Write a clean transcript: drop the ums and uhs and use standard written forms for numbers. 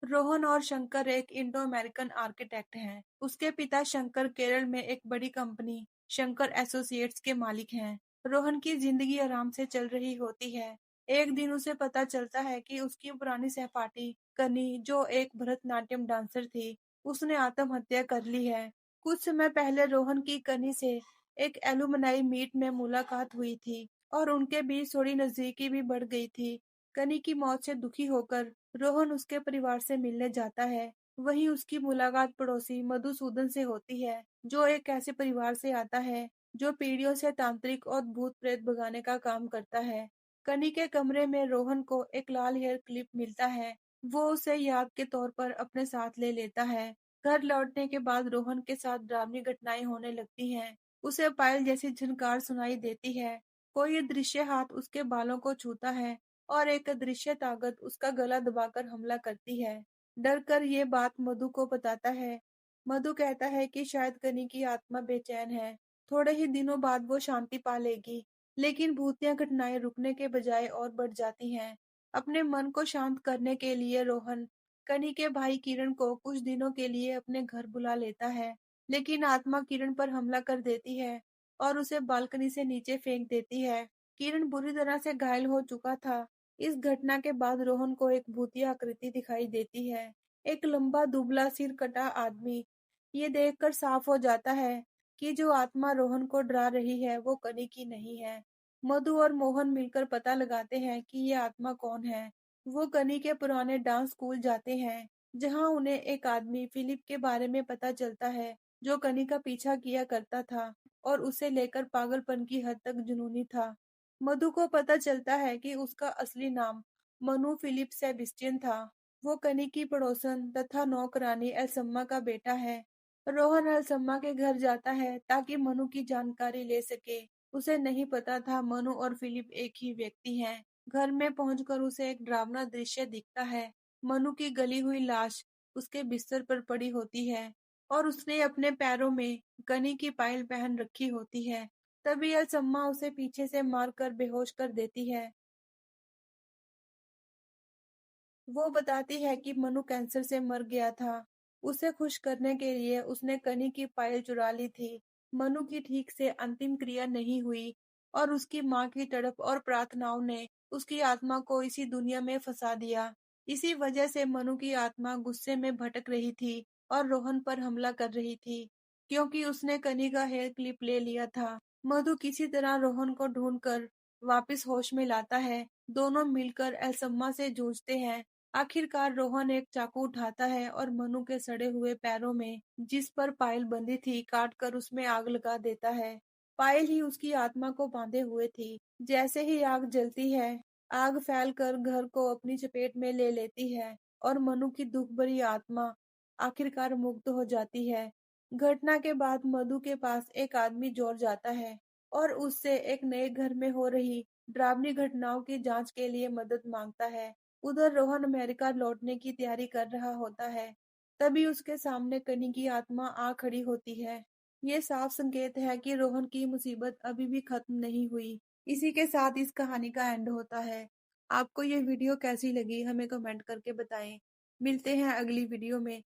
रोहन और शंकर एक Indo American architect हैं। उसके पिता शंकर केरल में एक बड़ी कंपनी शंकर एसोसिएट्स के मालिक हैं। रोहन की जिंदगी आराम से चल रही होती है। एक दिन उसे पता चलता है कि उसकी पुरानी सहपाठी कनी, जो एक भरतनाट्यम डांसर थी, उसने आत्महत्या कर ली है। कुछ समय पहले रोहन की कनी से एक एलुमनाई मीट में मुलाकात हुई थी और उनके बीच थोड़ी नजदीकी भी बढ़ गई थी। कनी की मौत से दुखी होकर रोहन उसके परिवार से मिलने जाता है। वहीं उसकी मुलाकात पड़ोसी मधुसूदन से होती है, जो एक ऐसे परिवार से आता है जो पीढ़ियों से तांत्रिक और भूत प्रेत भगाने का काम करता है। कनी के कमरे में रोहन को एक लाल हेयर क्लिप मिलता है। वो उसे याद के तौर पर अपने साथ ले लेता है। घर लौटने के बाद रोहन के साथ डरावनी घटनाएं होने लगती हैं। उसे पायल जैसी झनकार सुनाई देती है। कोई दृश्य हाथ उसके बालों को छूता है और एक अदृश्य ताकत उसका गला दबाकर हमला करती है। डर कर ये बात मधु को बताता है। मधु कहता है कि शायद कनी की आत्मा बेचैन है। थोड़े ही दिनों बाद वो शांति पा लेगी, लेकिन भूतिया घटनाएं रुकने के बजाय और बढ़ जाती हैं। अपने मन को शांत करने के लिए रोहन कनी के भाई किरण को कुछ दिनों के लिए अपने घर बुला लेता है, लेकिन आत्मा किरण पर हमला कर देती है और उसे बालकनी से नीचे फेंक देती है। किरण बुरी तरह से घायल हो चुका था। इस घटना के बाद रोहन को एक भूतिया आकृति दिखाई देती है। एक लंबा दुबला सिर कटा आदमी। ये देखकर साफ हो जाता है कि जो आत्मा रोहन को डरा रही है वो कनी की नहीं है। मधु और मोहन मिलकर पता लगाते हैं कि ये आत्मा कौन है। वो कनी के पुराने डांस स्कूल जाते हैं, जहां उन्हें एक आदमी फिलिप के बारे में पता चलता है, जो कनी का पीछा किया करता था और उसे लेकर पागलपन की हद तक जुनूनी था। मधु को पता चलता है कि उसका असली नाम मनु फिलिप सेबेस्टियन था। वो कनी की पड़ोसन तथा नौकरानी एल्सम्मा का बेटा है। रोहन एल्सम्मा के घर जाता है ताकि मनु की जानकारी ले सके। उसे नहीं पता था मनु और फिलिप एक ही व्यक्ति हैं। घर में पहुंचकर उसे एक डरावना दृश्य दिखता है। मनु की गली हुई लाश उसके बिस्तर पर पड़ी होती है और उसने अपने पैरों में कनी की पायल पहन रखी होती है। तभी असम्मा उसे पीछे से मारकर बेहोश कर देती है। वो बताती है कि मनु कैंसर से मर गया था। उसे खुश करने के लिए उसने कनी की पायल चुरा ली थी। मनु की ठीक से अंतिम क्रिया नहीं हुई और उसकी माँ की तड़प और प्रार्थनाओं ने उसकी आत्मा को इसी दुनिया में फंसा दिया। इसी वजह से मनु की आत्मा गुस्से में भटक रही थी और रोहन पर हमला कर रही थी, क्योंकि उसने कनी का हेयर क्लिप ले लिया था। मधु किसी तरह रोहन को ढूंढकर वापस होश में लाता है। दोनों मिलकर एल्सम्मा से जूझते हैं। आखिरकार रोहन एक चाकू उठाता है और मनु के सड़े हुए पैरों में, जिस पर पायल बंधी थी, काट कर उसमें आग लगा देता है। पायल ही उसकी आत्मा को बांधे हुए थी। जैसे ही आग जलती है, आग फैलकर घर को अपनी चपेट में ले लेती है और मनु की दुख भरी आत्मा आखिरकार मुक्त हो जाती है। घटना के बाद मधु के पास एक आदमी जोर जाता है और उससे एक नए घर में हो रही डरावनी घटनाओं की जांच के लिए मदद मांगता है। उधर रोहन अमेरिका लौटने की तैयारी कर रहा होता है। तभी उसके सामने कनी की आत्मा आ खड़ी होती है। ये साफ संकेत है कि रोहन की मुसीबत अभी भी खत्म नहीं हुई। इसी के साथ इस कहानी का एंड होता है। आपको ये वीडियो कैसी लगी हमें कमेंट करके बताएं। मिलते हैं अगली वीडियो में।